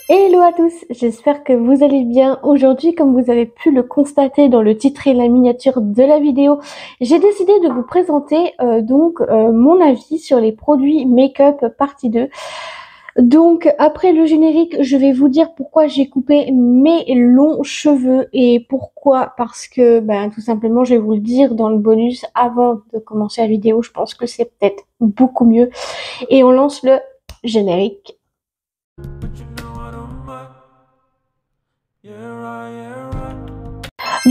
Hello à tous, j'espère que vous allez bien. Aujourd'hui, comme vous avez pu le constater dans le titre et la miniature de la vidéo, j'ai décidé de vous présenter mon avis sur les produits make-up partie 2. Donc après le générique, je vais vous dire pourquoi j'ai coupé mes longs cheveux et pourquoi, parce que tout simplement je vais vous le dire dans le bonus avant de commencer la vidéo. Je pense que c'est peut-être beaucoup mieux et on lance le générique.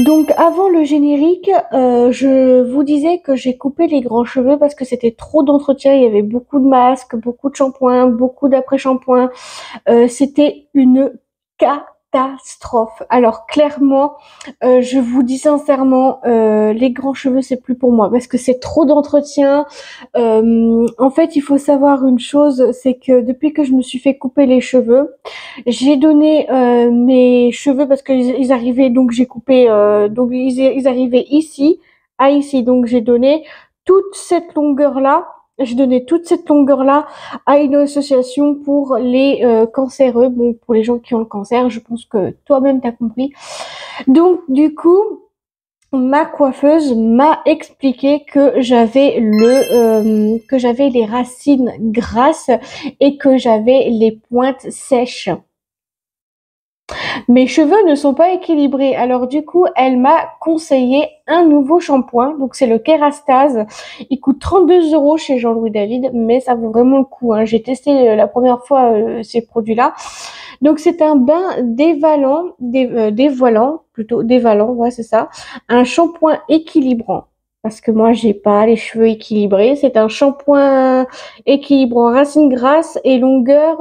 Donc avant le générique, je vous disais que j'ai coupé les grands cheveux parce que c'était trop d'entretien, il y avait beaucoup de masques, beaucoup de shampoing, beaucoup d'après-shampoing. C'était une catastrophe. Alors clairement, je vous dis sincèrement, les grands cheveux c'est plus pour moi parce que c'est trop d'entretien. En fait, il faut savoir une chose, c'est que depuis que je me suis fait couper les cheveux, j'ai donné mes cheveux parce qu'ils arrivaient, donc j'ai coupé, donc ils arrivaient ici, à ici, donc j'ai donné toute cette longueur-là. J'ai donné toute cette longueur-là à une association pour les cancéreux, bon pour les gens qui ont le cancer. Je pense que toi-même t'as compris. Donc du coup, ma coiffeuse m'a expliqué que j'avais que j'avais les racines grasses et que j'avais les pointes sèches. Mes cheveux ne sont pas équilibrés, alors du coup, elle m'a conseillé un nouveau shampoing, donc c'est le Kérastase. Il coûte 32 € chez Jean-Louis David, mais ça vaut vraiment le coup, hein. J'ai testé la première fois ces produits-là. Donc c'est un bain dévalant, ouais c'est ça, un shampoing équilibrant. Parce que moi j'ai pas les cheveux équilibrés, c'est un shampoing équilibrant racines grasses et longueur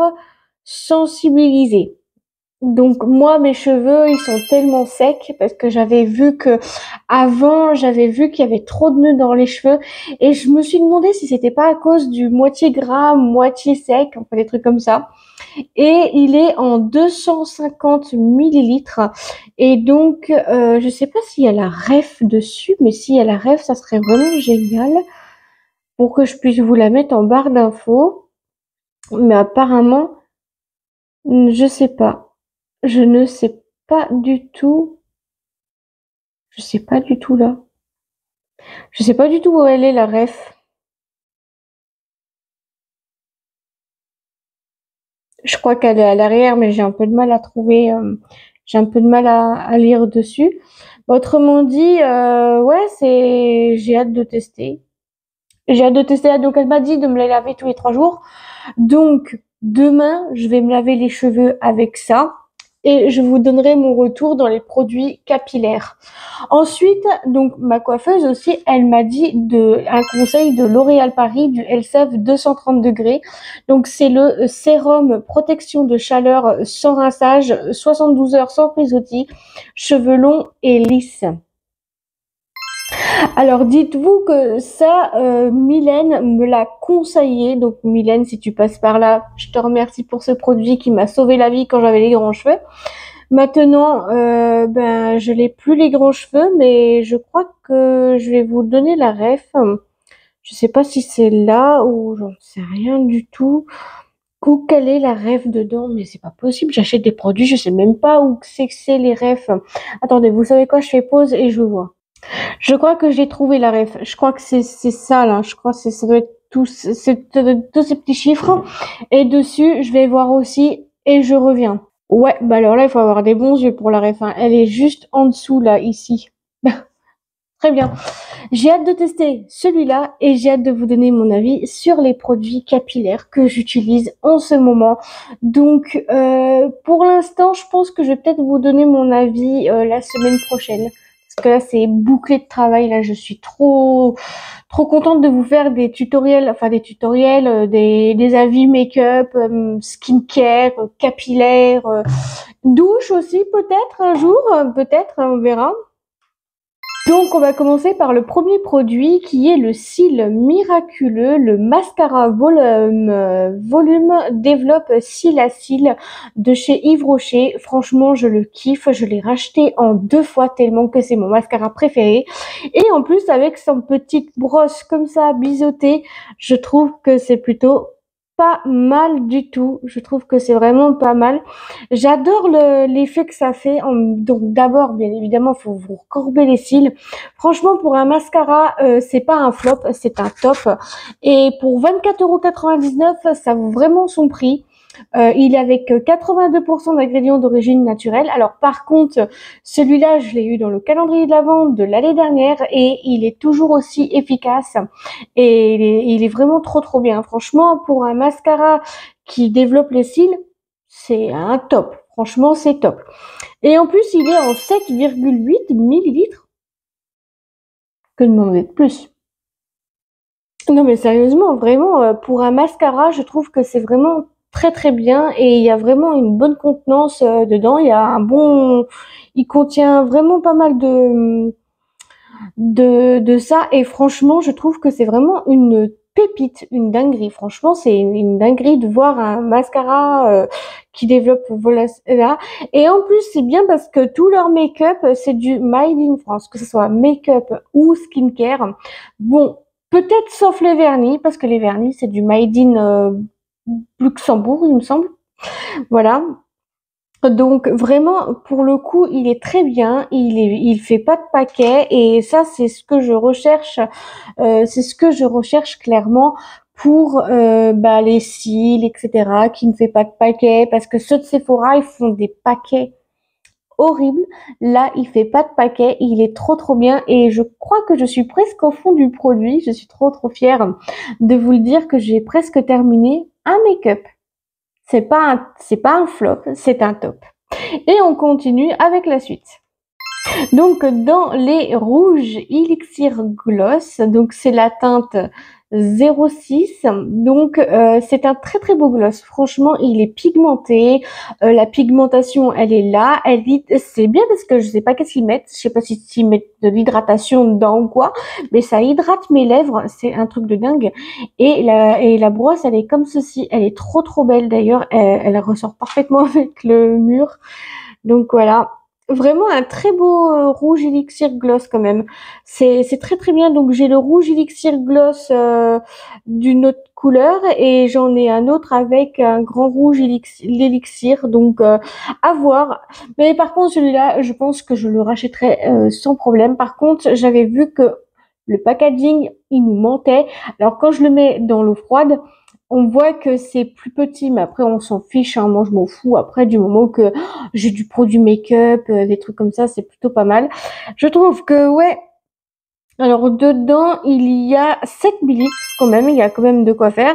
sensibilisée. Donc moi mes cheveux ils sont tellement secs parce que j'avais vu qu'il y avait trop de nœuds dans les cheveux et je me suis demandé si c'était pas à cause du moitié gras, moitié sec, enfin des trucs comme ça. Et il est en 250 millilitres et donc je sais pas s'il y a la ref dessus, mais s'il y a la ref ça serait vraiment génial pour que je puisse vous la mettre en barre d'infos. Mais apparemment je sais pas. Je ne sais pas du tout. Je sais pas du tout là. Je sais pas du tout où elle est la ref. Je crois qu'elle est à l'arrière, mais j'ai un peu de mal à trouver. J'ai un peu de mal à lire dessus. Autrement dit, ouais, j'ai hâte de tester. J'ai hâte de tester. Donc elle m'a dit de me les laver tous les 3 jours. Donc demain, je vais me laver les cheveux avec ça. Et je vous donnerai mon retour dans les produits capillaires. Ensuite, donc ma coiffeuse aussi, elle m'a dit un conseil de L'Oréal Paris du Elseve 230 degrés. Donc c'est le sérum protection de chaleur sans rinçage, 72 heures sans frisottis, cheveux longs et lisses. Alors dites-vous que ça, Mylène me l'a conseillé. Donc Mylène, si tu passes par là, je te remercie pour ce produit qui m'a sauvé la vie quand j'avais les grands cheveux. Maintenant, je n'ai plus les grands cheveux, mais je crois que je vais vous donner la ref. Je sais pas si c'est là ou j'en sais rien du tout. Où quelle est la ref dedans, mais c'est pas possible. J'achète des produits, je sais même pas où c'est que c'est les refs. Attendez, vous savez quoi? Je fais pause et je vois. Je crois que j'ai trouvé la ref. Je crois que c'est ça là. Je crois que ça doit être tous ces petits chiffres. Et dessus, je vais voir aussi et je reviens. Ouais, bah alors là, il faut avoir des bons yeux pour la ref, hein. Elle est juste en dessous là, ici. Très bien. J'ai hâte de tester celui-là et j'ai hâte de vous donner mon avis sur les produits capillaires que j'utilise en ce moment. Donc, pour l'instant, je pense que je vais peut-être vous donner mon avis la semaine prochaine. Parce que là, c'est bouclé de travail. Là, je suis trop contente de vous faire des tutoriels, des avis make-up, skincare, capillaire, douche aussi peut-être un jour, peut-être, on verra. Donc on va commencer par le premier produit qui est le cil miraculeux, le mascara volume développe cils à cils de chez Yves Rocher. Franchement je le kiffe, je l'ai racheté en 2 fois tellement que c'est mon mascara préféré. Et en plus avec son petite brosse comme ça biseautée, je trouve que c'est plutôt pas mal du tout. Je trouve que c'est vraiment pas mal. J'adore l'effet que ça fait. Donc d'abord, bien évidemment, faut vous recourber les cils. Franchement, pour un mascara, c'est pas un flop, c'est un top. Et pour 24,99 €, ça vaut vraiment son prix. Il est avec 82% d'ingrédients d'origine naturelle. Alors par contre, celui-là, je l'ai eu dans le calendrier de la vente de l'année dernière et il est toujours aussi efficace et il est vraiment trop bien. Franchement, pour un mascara qui développe les cils, c'est un top. Franchement, c'est top. Et en plus, il est en 7,8 millilitres. Que demander de plus? Non mais sérieusement, vraiment, pour un mascara, je trouve que c'est vraiment très bien et il y a vraiment une bonne contenance dedans. Il y a il contient vraiment pas mal de ça et franchement, je trouve que c'est vraiment une pépite, une dinguerie. Franchement, c'est une dinguerie de voir un mascara qui développe voilà là. Et en plus, c'est bien parce que tout leur make-up, c'est du made in France, que ce soit make-up ou skincare. Bon, peut-être sauf les vernis, parce que les vernis, c'est du made in Luxembourg, il me semble. Voilà. Donc vraiment, pour le coup, il est très bien. Il fait pas de paquet et ça, c'est ce que je recherche. C'est ce que je recherche clairement pour les cils, etc. Qui ne fait pas de paquet parce que ceux de Sephora, ils font des paquets horribles. Là, il fait pas de paquet. Il est trop bien et je crois que je suis presque au fond du produit. Je suis trop fière de vous le dire que j'ai presque terminé un make-up. C'est pas un flop, c'est un top. Et on continue avec la suite. Donc dans les rouges Elixir Gloss, donc c'est la teinte 06. Donc c'est un très beau gloss. Franchement, il est pigmenté. La pigmentation, elle est là. C'est bien parce que je sais pas qu'est-ce qu'ils mettent. Je sais pas s'ils mettent de l'hydratation dedans ou quoi, mais ça hydrate mes lèvres. C'est un truc de dingue. Et la brosse, elle est comme ceci. Elle est trop belle d'ailleurs. Elle ressort parfaitement avec le mur. Donc voilà. Vraiment un très beau rouge Elixir Gloss quand même. C'est très bien. Donc j'ai le rouge Elixir Gloss d'une autre couleur et j'en ai un autre avec un grand rouge l'élixir. Donc à voir. Mais par contre celui-là, je pense que je le rachèterai sans problème. Par contre, j'avais vu que le packaging, il nous mentait. Alors quand je le mets dans l'eau froide, on voit que c'est plus petit, mais après on s'en fiche, hein. Moi je m'en fous. Après du moment que j'ai du produit make-up, des trucs comme ça, c'est plutôt pas mal. Je trouve que ouais. Alors dedans il y a 7 millilitres quand même, il y a quand même de quoi faire.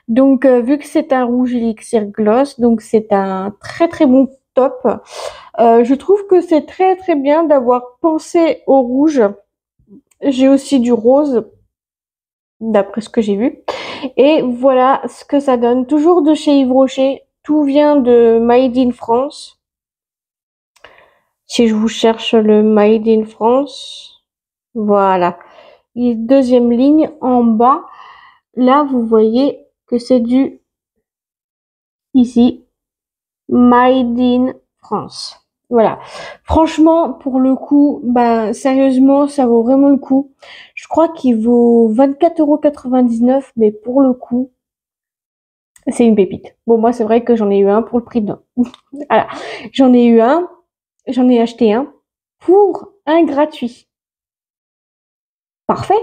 Donc vu que c'est un rouge Elixir Gloss, donc c'est un très bon top. Je trouve que c'est très bien d'avoir pensé au rouge. J'ai aussi du rose, d'après ce que j'ai vu. Et voilà ce que ça donne. Toujours de chez Yves Rocher. Tout vient de Made in France. Si je vous cherche le Made in France, voilà. Et deuxième ligne en bas, là vous voyez que c'est du ici Made in France. Voilà. Franchement, pour le coup, sérieusement, ça vaut vraiment le coup. Je crois qu'il vaut 24,99 €, mais pour le coup, c'est une pépite. Bon, moi, c'est vrai que j'en ai eu un pour le prix d'un. Voilà. J'en ai acheté un pour un gratuit. Parfait.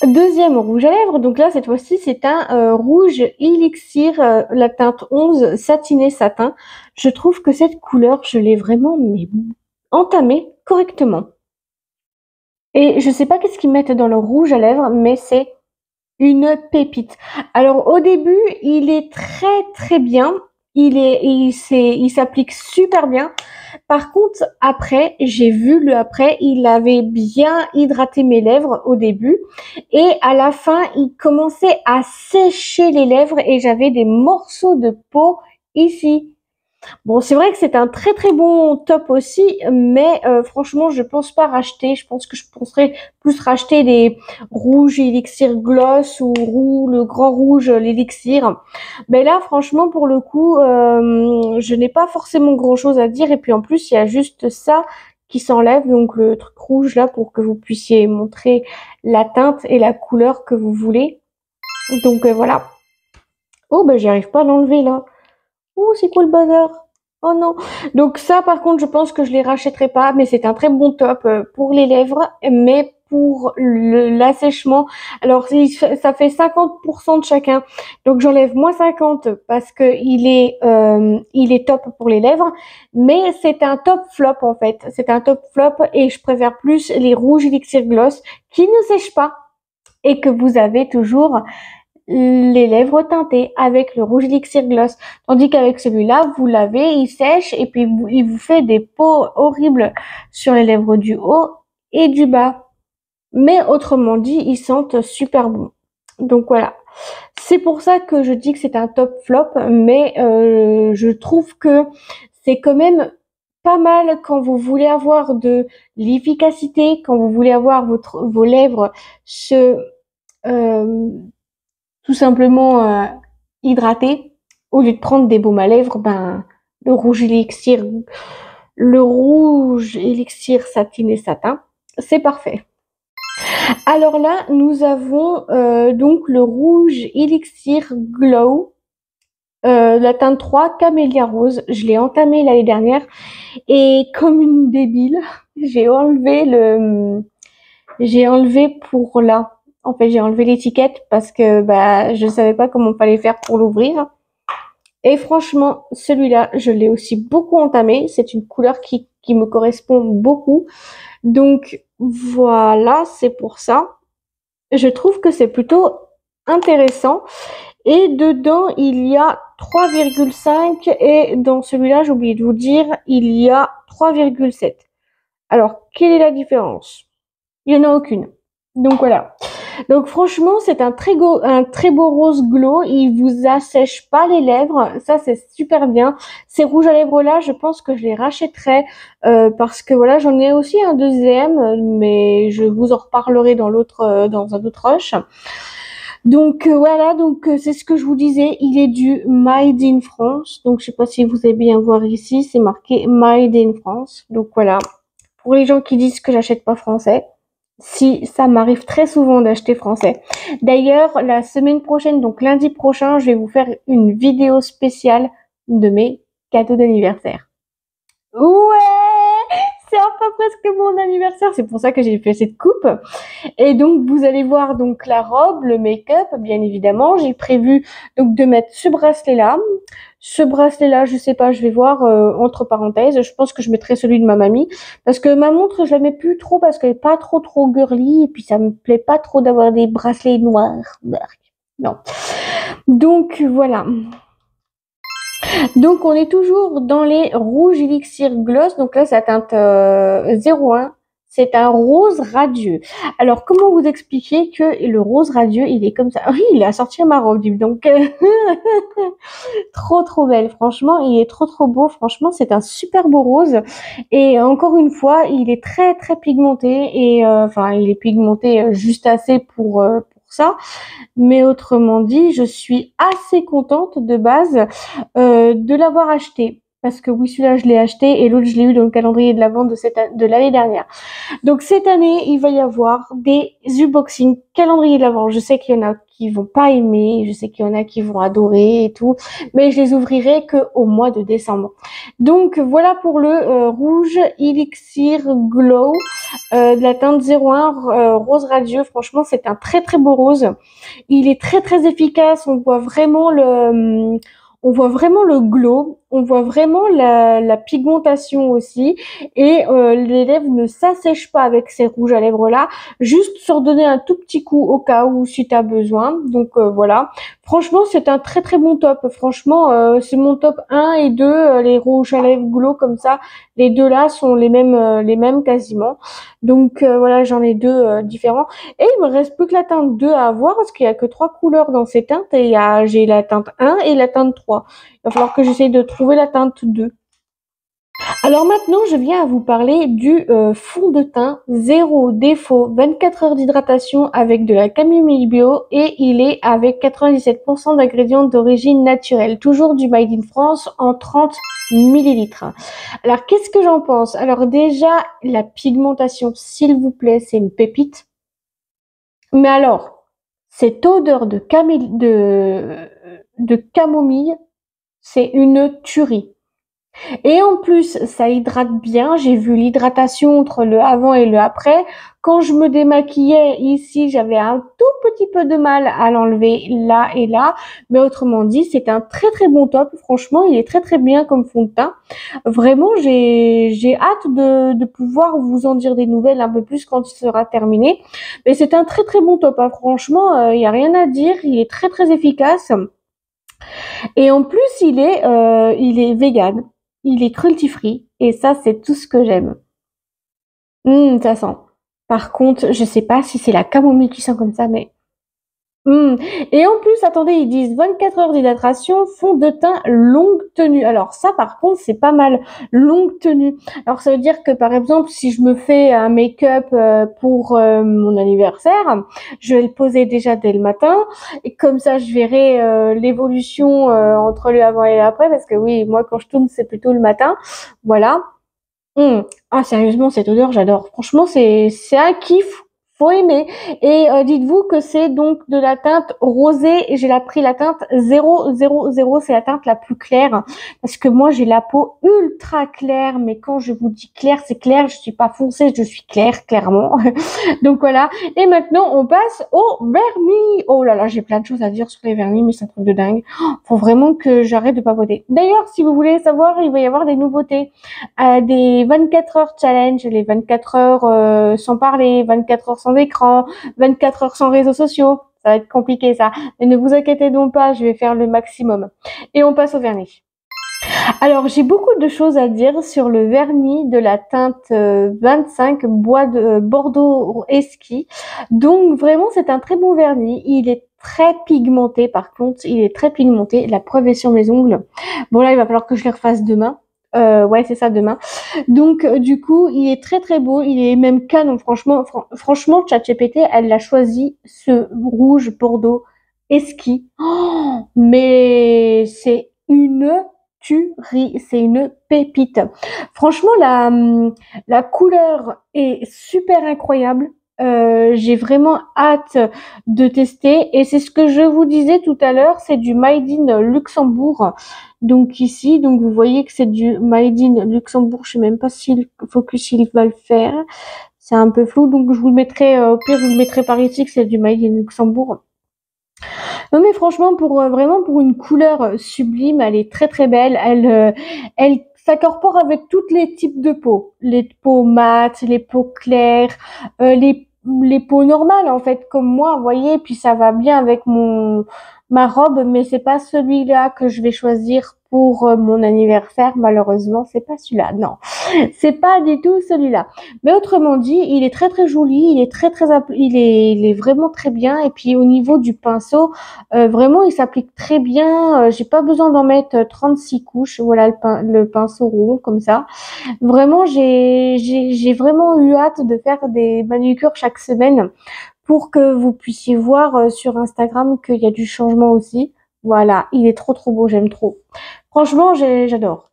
Deuxième rouge à lèvres. Donc là, cette fois-ci, c'est un rouge Elixir, la teinte 11, satiné satin. Je trouve que cette couleur, je l'ai vraiment entamée correctement. Et je sais pas qu'est-ce qu'ils mettent dans le rouge à lèvres, mais c'est une pépite. Alors au début, il est très bien. Il s'applique super bien. Par contre, après, j'ai vu le après, il avait bien hydraté mes lèvres au début. Et à la fin, il commençait à sécher les lèvres et j'avais des morceaux de peau ici. Bon, c'est vrai que c'est un très bon top aussi, mais franchement, je pense pas racheter. Je pense que je penserais plus racheter des rouges Elixir Gloss ou le grand rouge l'Elixir. Mais là, franchement, pour le coup, je n'ai pas forcément grand-chose à dire. Et puis en plus, il y a juste ça qui s'enlève, donc le truc rouge là, pour que vous puissiez montrer la teinte et la couleur que vous voulez. Donc voilà. Oh ben j'y arrive pas à l'enlever là. Oh c'est quoi le bazar? Oh non. Donc ça par contre je pense que je les rachèterai pas, mais c'est un très bon top pour les lèvres, mais pour l'assèchement, alors ça fait 50% de chacun. Donc j'enlève moins 50 parce que il est top pour les lèvres, mais c'est un top flop en fait. C'est un top flop et je préfère plus les rouges Elixir Gloss qui ne sèchent pas et que vous avez toujours les lèvres teintées avec le rouge Elixir Gloss. Tandis qu'avec celui-là, vous l'avez, il sèche et puis il vous fait des peaux horribles sur les lèvres du haut et du bas. Mais autrement dit, ils sentent super bon. Donc voilà. C'est pour ça que je dis que c'est un top flop, mais je trouve que c'est quand même pas mal quand vous voulez avoir de l'efficacité, quand vous voulez avoir vos lèvres se euh, tout simplement hydraté. Au lieu de prendre des baumes à lèvres, ben le rouge élixir satiné satin, c'est parfait. Alors là, nous avons donc le rouge élixir glow, la teinte 3 Camélia Rose. Je l'ai entamé l'année dernière et comme une débile, j'ai enlevé pour là. En fait, j'ai enlevé l'étiquette parce que bah je savais pas comment il fallait faire pour l'ouvrir. Et franchement, celui-là, je l'ai aussi beaucoup entamé. C'est une couleur qui me correspond beaucoup. Donc voilà, c'est pour ça. Je trouve que c'est plutôt intéressant. Et dedans, il y a 3,5 et dans celui-là, j'ai oublié de vous dire, il y a 3,7. Alors, quelle est la différence? Il n'y en a aucune. Donc voilà. Donc franchement, c'est un très beau rose glow. Il vous assèche pas les lèvres. Ça, c'est super bien. Ces rouges à lèvres là, je pense que je les rachèterai parce que voilà, j'en ai aussi un deuxième, mais je vous en reparlerai dans un autre rush. Donc voilà, donc c'est ce que je vous disais. Il est du Made in France. Donc je sais pas si vous allez bien voir ici, c'est marqué Made in France. Donc voilà. Pour les gens qui disent que j'achète pas français. Si, ça m'arrive très souvent d'acheter français. D'ailleurs, la semaine prochaine, donc lundi prochain, je vais vous faire une vidéo spéciale de mes cadeaux d'anniversaire. Ouais, c'est enfin presque mon anniversaire. C'est pour ça que j'ai fait cette coupe. Et donc, vous allez voir donc la robe, le make-up, bien évidemment. J'ai prévu donc de mettre ce bracelet-là. Ce bracelet-là, je sais pas, je vais voir entre parenthèses. Je pense que je mettrai celui de ma mamie parce que ma montre, je la mets plus trop parce qu'elle est pas trop girly et puis ça me plaît pas trop d'avoir des bracelets noirs. Non. Donc voilà. Donc on est toujours dans les rouges Elixir Gloss. Donc là, ça teinte 01. C'est un rose radieux. Alors, comment vous expliquer que le rose radieux, il est comme ça? Oui, il a sorti ma robe, donc trop belle. Franchement, il est trop beau. Franchement, c'est un super beau rose. Et encore une fois, il est très pigmenté et enfin, il est pigmenté juste assez pour ça. Mais autrement dit, je suis assez contente de base de l'avoir acheté. Parce que oui, celui-là, je l'ai acheté et l'autre, je l'ai eu dans le calendrier de la vente de l'année dernière. Donc cette année, il va y avoir des unboxings calendrier de l'avant. Je sais qu'il y en a qui vont pas aimer, je sais qu'il y en a qui vont adorer et tout, mais je les ouvrirai que au mois de décembre. Donc voilà pour le rouge Elixir Glow de la teinte 01 rose radieux. Franchement, c'est un très beau rose. Il est très efficace. On voit vraiment le glow, on voit vraiment la pigmentation aussi, et les lèvres ne s'assèchent pas avec ces rouges à lèvres là, juste se redonner un tout petit coup au cas où si tu as besoin. Donc voilà, franchement c'est un très bon top. Franchement c'est mon top 1 et 2, les rouges à lèvres glow comme ça, les deux là sont les mêmes quasiment. Donc voilà, j'en ai deux différents. Et il me reste plus que la teinte 2 à avoir parce qu'il y a que 3 couleurs dans ces teintes et j'ai la teinte 1 et la teinte 3. Il va falloir que j'essaye de trouver la teinte 2. Alors maintenant, je viens à vous parler du fond de teint zéro défaut, 24 heures d'hydratation avec de la camomille bio et il est avec 97% d'ingrédients d'origine naturelle, toujours du Made in France en 30 millilitres. Alors qu'est-ce que j'en pense? Alors déjà, la pigmentation, s'il vous plaît, c'est une pépite. Mais alors, Cette odeur de camomille, c'est une tuerie. Et en plus, ça hydrate bien. J'ai vu l'hydratation entre le avant et le après. Quand je me démaquillais ici, j'avais un tout petit peu de mal à l'enlever là et là. Mais autrement dit, c'est un très très bon top. Franchement, il est très très bien comme fond de teint. Vraiment, j'ai hâte de pouvoir vous en dire des nouvelles un peu plus quand il sera terminé. Mais c'est un très très bon top, hein. Franchement, il y a rien à dire. Il est très très efficace. Et en plus, il est vegan, il est cruelty-free, et ça, c'est tout ce que j'aime. Ça sent. Par contre, je sais pas si c'est la camomille qui sent comme ça, mais Mmh. Et en plus, attendez, ils disent 24 heures d'hydratation, fond de teint longue tenue. Alors ça, par contre, c'est pas mal, longue tenue. Alors ça veut dire que, par exemple, si je me fais un make-up pour mon anniversaire, je vais le poser déjà dès le matin. Et comme ça, je verrai l'évolution entre le avant et l'après, parce que oui, moi, quand je tourne, c'est plutôt le matin. Voilà. Ah, sérieusement, cette odeur, j'adore. Franchement, c'est un kiff. Faut aimer. Et dites-vous que c'est donc de la teinte rosée. Et pris la teinte 000. C'est la teinte la plus claire. Parce que moi, j'ai la peau ultra claire. Mais quand je vous dis clair, c'est clair. Je suis pas foncée, je suis claire, clairement. Donc voilà. Et maintenant, on passe au vernis. Oh là là, j'ai plein de choses à dire sur les vernis, mais c'est un truc de dingue. Faut vraiment que j'arrête de papoter. D'ailleurs, si vous voulez savoir, il va y avoir des nouveautés des 24 heures challenge, les 24 heures sans parler, 24 heures sans écran, 24 heures sans réseaux sociaux. Ça va être compliqué ça. Mais ne vous inquiétez donc pas, je vais faire le maximum. Et on passe au vernis. Alors, j'ai beaucoup de choses à dire sur le vernis de la teinte 25 bois de Bordeaux Esquis. Donc, vraiment, c'est un très bon vernis. Il est très pigmenté, par contre. Il est très pigmenté. La preuve est sur mes ongles. Bon, là, il va falloir que je les refasse demain. Ouais, c'est ça, demain. Donc, du coup, il est très très beau. Il est même canon. Franchement, ChatGPT, elle l'a choisi, ce rouge Bordeaux Esquis. Oh, mais c'est une tuerie, c'est une pépite. Franchement, la couleur est super incroyable. J'ai vraiment hâte de tester et c'est ce que je vous disais tout à l'heure, c'est du Made in Luxembourg. Donc ici, donc vous voyez que c'est du Made in Luxembourg. Je sais même pas si le focus il va le faire. C'est un peu flou, donc je vous le mettrai au pire, je vous le mettrai par ici que c'est du Made in Luxembourg. Non mais franchement pour vraiment pour une couleur sublime, elle est très très belle. Elle s'incorpore avec tous les types de peau, les peaux mates, les peaux claires, les peaux normales en fait comme moi, vous voyez. Puis ça va bien avec ma robe, mais c'est pas celui-là que je vais choisir pour mon anniversaire. Malheureusement, c'est pas celui-là. Non, c'est pas du tout celui-là. Mais autrement dit, il est très très joli, il est vraiment très bien. Et puis au niveau du pinceau, vraiment il s'applique très bien. J'ai pas besoin d'en mettre 36 couches. Voilà le pinceau rond comme ça. Vraiment, j'ai vraiment eu hâte de faire des manucures chaque semaine pour que vous puissiez voir sur Instagram qu'il y a du changement aussi. Voilà, il est trop trop beau, j'aime trop. Franchement, j'adore.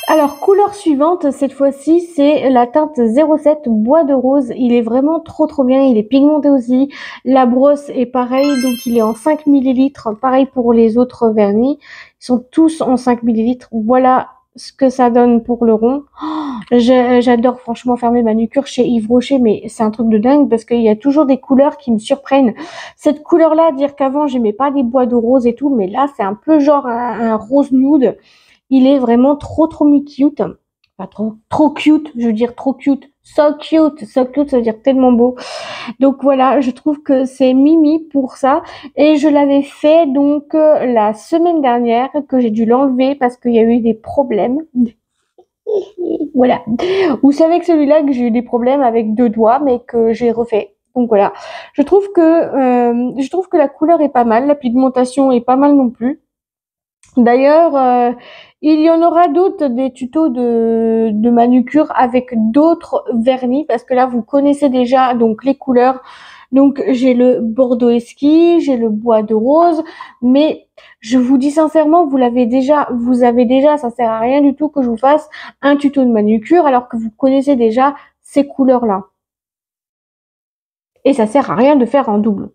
Alors, couleur suivante, cette fois-ci, c'est la teinte 07 bois de rose. Il est vraiment trop trop bien, il est pigmenté aussi. La brosse est pareil, donc il est en 5 millilitres. Pareil pour les autres vernis. Ils sont tous en 5 millilitres. Voilà ce que ça donne pour le rond. J'adore franchement faire mes manucures chez Yves Rocher, mais c'est un truc de dingue parce qu'il y a toujours des couleurs qui me surprennent. Cette couleur-là, dire qu'avant j'aimais pas les bois de rose et tout, mais là c'est un peu genre un rose nude. Il est vraiment trop trop cute. Pas trop, trop cute, je veux dire trop cute. So cute, ça veut dire tellement beau. Donc voilà, je trouve que c'est Mimi pour ça. Et je l'avais fait donc la semaine dernière, que j'ai dû l'enlever parce qu'il y a eu des problèmes. Voilà. Vous savez que celui-là, que j'ai eu des problèmes avec 2 doigts, mais que j'ai refait. Donc voilà. Je trouve que la couleur est pas mal, la pigmentation est pas mal non plus. D'ailleurs, il y en aura d'autres, des tutos de manucure avec d'autres vernis, parce que là, vous connaissez déjà donc les couleurs. Donc, j'ai le Bordeaux Esquis, j'ai le bois de rose, mais je vous dis sincèrement, vous avez déjà, ça sert à rien du tout que je vous fasse un tuto de manucure, alors que vous connaissez déjà ces couleurs-là. Et ça sert à rien de faire en double.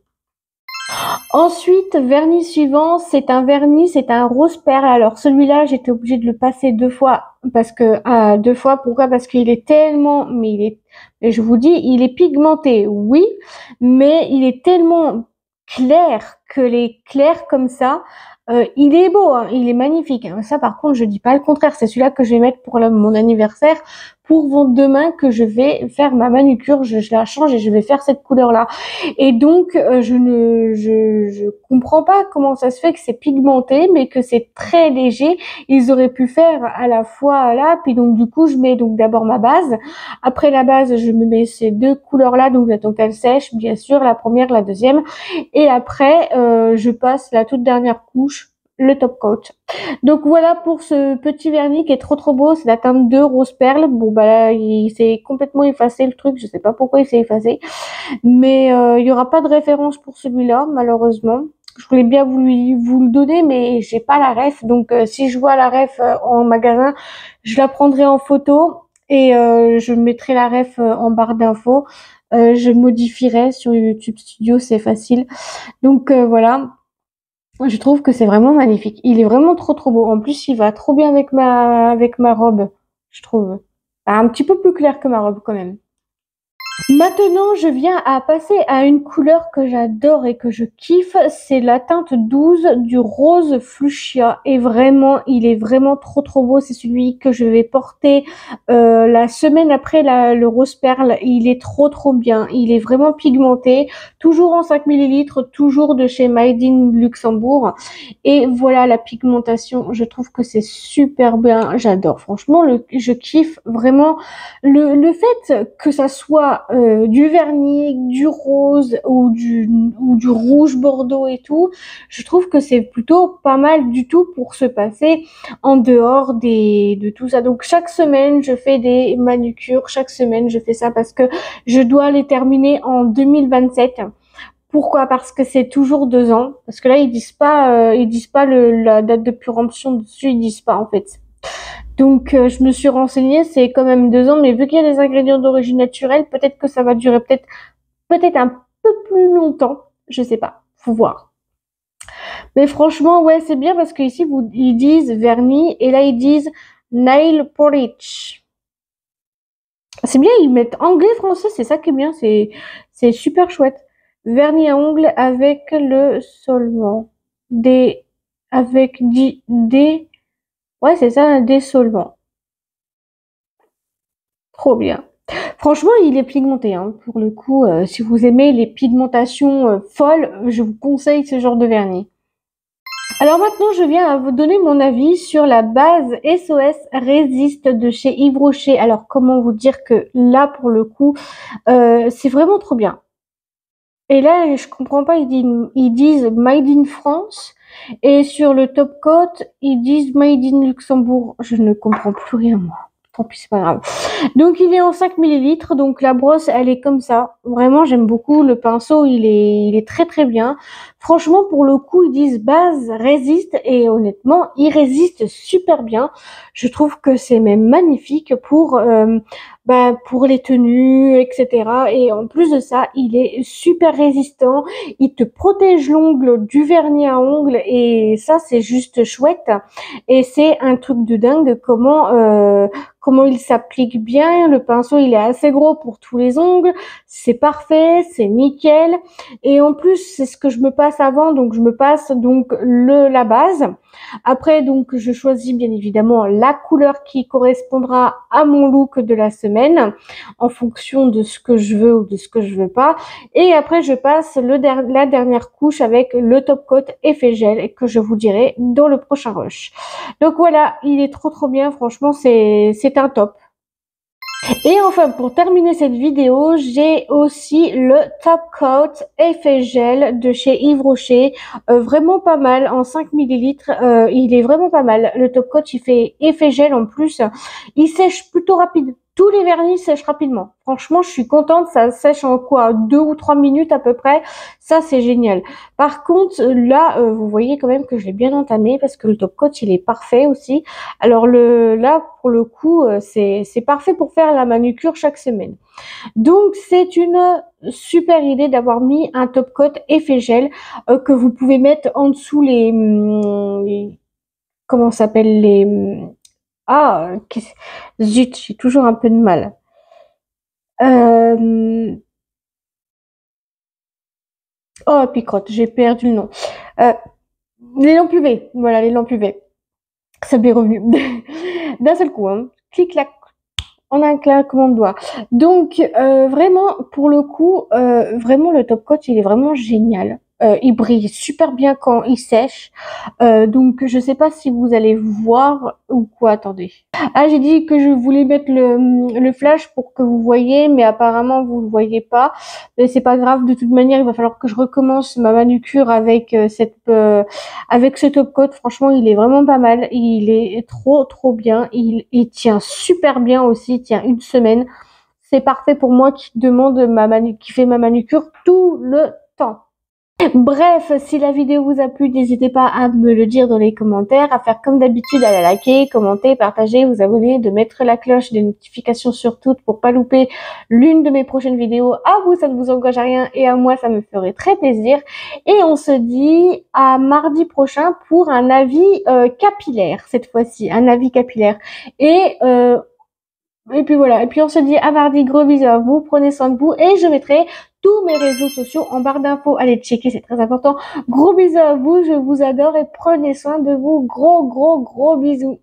Ensuite, vernis suivant, c'est un vernis, c'est un rose perle. Alors celui-là, j'étais obligée de le passer deux fois parce que deux fois. Pourquoi? Parce qu'il est tellement, mais je vous dis, il est pigmenté, oui, mais il est tellement clair que les clairs comme ça, il est beau, hein, il est magnifique. Ça, par contre, je dis pas le contraire. C'est celui-là que je vais mettre pour mon anniversaire, pour demain que je vais faire ma manucure. Je la change et je vais faire cette couleur-là. Et donc, je comprends pas comment ça se fait que c'est pigmenté, mais que c'est très léger. Ils auraient pu faire à la fois là, puis donc du coup, je mets donc d'abord ma base. Après la base, je me mets ces deux couleurs-là, donc j'attends qu'elles sèchent, bien sûr, la première, la deuxième. Et après, je passe la toute dernière couche, le top coat. Donc voilà pour ce petit vernis qui est trop beau, c'est la teinte 2 rose perle. Bon bah là, il s'est complètement effacé le truc, je sais pas pourquoi il s'est effacé. Mais il y aura pas de référence pour celui-là, malheureusement. Je voulais bien vous le donner, mais j'ai pas la ref. Donc si je vois la ref en magasin, je la prendrai en photo et je mettrai la ref en barre d'infos. Je modifierai sur YouTube Studio, c'est facile. Donc voilà. Je trouve que c'est vraiment magnifique. Il est vraiment trop beau. En plus, il va trop bien avec ma robe, je trouve. Un petit peu plus clair que ma robe quand même. Maintenant, je viens à passer à une couleur que j'adore et que je kiffe, c'est la teinte 12 du rose fuchsia. Et vraiment, il est vraiment trop beau. C'est celui que je vais porter la semaine après le rose perle. Il est trop bien. Il est vraiment pigmenté, toujours en 5 millilitres, toujours de chez Made in Luxembourg. Et voilà la pigmentation. Je trouve que c'est super bien. J'adore. Franchement, je kiffe vraiment le fait que ça soit du vernis, du rose ou du rouge bordeaux et tout, je trouve que c'est plutôt pas mal du tout pour se passer en dehors de tout ça. Donc chaque semaine, je fais des manucures, chaque semaine, je fais ça parce que je dois les terminer en 2027. Pourquoi? Parce que c'est toujours 2 ans. Parce que là, ils disent pas la date de péremption dessus, ils disent pas en fait. Donc, je me suis renseignée, c'est quand même 2 ans, mais vu qu'il y a des ingrédients d'origine naturelle, peut-être que ça va durer peut-être un peu plus longtemps. Je sais pas, faut voir. Mais franchement, ouais, c'est bien parce qu'ici, ils disent vernis et là, ils disent nail polish. C'est bien, ils mettent anglais, français, c'est ça qui est bien, c'est super chouette. Vernis à ongles avec le solvant. Ouais, c'est ça, des solvants. Trop bien. Franchement, il est pigmenté, hein. Pour le coup, si vous aimez les pigmentations folles, je vous conseille ce genre de vernis. Alors maintenant, je viens à vous donner mon avis sur la base SOS Résiste de chez Yves Rocher. Alors, comment vous dire que là, pour le coup, c'est vraiment trop bien. Et là, je comprends pas, ils disent Made in France et sur le top coat, ils disent Made in Luxembourg. Je ne comprends plus rien, moi. Tant pis, c'est pas grave. Donc, il est en 5 millilitres. Donc, la brosse, elle est comme ça. Vraiment, j'aime beaucoup. Le pinceau, il est très bien. Franchement, pour le coup, ils disent base résiste et honnêtement, il résiste super bien. Je trouve que c'est même magnifique pour les tenues, etc. Et en plus de ça, il est super résistant. Il te protège l'ongle du vernis à ongles et ça, c'est juste chouette. Et c'est un truc de dingue comment il s'applique bien. Le pinceau, il est assez gros pour tous les ongles. C'est parfait, c'est nickel. Et en plus, c'est ce que je me passe avant. Donc, je me passe donc la base. Après, donc, je choisis bien évidemment la couleur qui correspondra à mon look de la semaine en fonction de ce que je veux ou de ce que je veux pas. Et après, je passe la dernière couche avec le top coat effet gel que je vous dirai dans le prochain rush. Donc voilà, il est trop bien. Franchement, c'est un top. Et enfin, pour terminer cette vidéo, j'ai aussi le Top Coat Effet Gel de chez Yves Rocher. Vraiment pas mal, en 5 millilitres. Il est vraiment pas mal. Le Top Coat, il fait effet gel en plus. Il sèche plutôt rapide. tous les vernis sèchent rapidement. Franchement, je suis contente, ça sèche en quoi, 2 ou 3 minutes à peu près. Ça, c'est génial. Par contre, là, vous voyez quand même que je l'ai bien entamé parce que le top coat, il est parfait aussi. Alors là, pour le coup, c'est parfait pour faire la manucure chaque semaine. Donc, c'est une super idée d'avoir mis un top coat effet gel que vous pouvez mettre en dessous comment ça s'appelle zut, j'ai toujours un peu de mal. Euh, oh, Picrotte, j'ai perdu le nom. Euh, les lampes UV, voilà, les lampes UV. Ça m'est revenu d'un seul coup, hein. Clic-clac, en un claquement de doigts. Donc, vraiment, pour le coup, vraiment, le top coat, il est vraiment génial. Il brille super bien quand il sèche. Donc, je sais pas si vous allez voir ou quoi. Attendez. Ah, j'ai dit que je voulais mettre le flash pour que vous voyez, mais apparemment, vous le voyez pas. Mais c'est pas grave. De toute manière, il va falloir que je recommence ma manucure avec avec ce top coat. Franchement, il est vraiment pas mal. Il est trop bien. Il tient super bien aussi. Il tient une semaine. C'est parfait pour moi qui demande qui fait ma manucure tout le temps. Bref, si la vidéo vous a plu, n'hésitez pas à me le dire dans les commentaires, à faire comme d'habitude, à la liker, commenter, partager, vous abonner, de mettre la cloche des notifications sur toutes pour pas louper l'une de mes prochaines vidéos. À vous, ça ne vous engage à rien et à moi, ça me ferait très plaisir. Et on se dit à mardi prochain pour un avis capillaire, cette fois-ci, un avis capillaire. Et puis voilà, et puis on se dit à mardi, gros bisous à vous, prenez soin de vous et je mettrai tous mes réseaux sociaux en barre d'infos. Allez checker, c'est très important. Gros bisous à vous, je vous adore et prenez soin de vous. Gros bisous.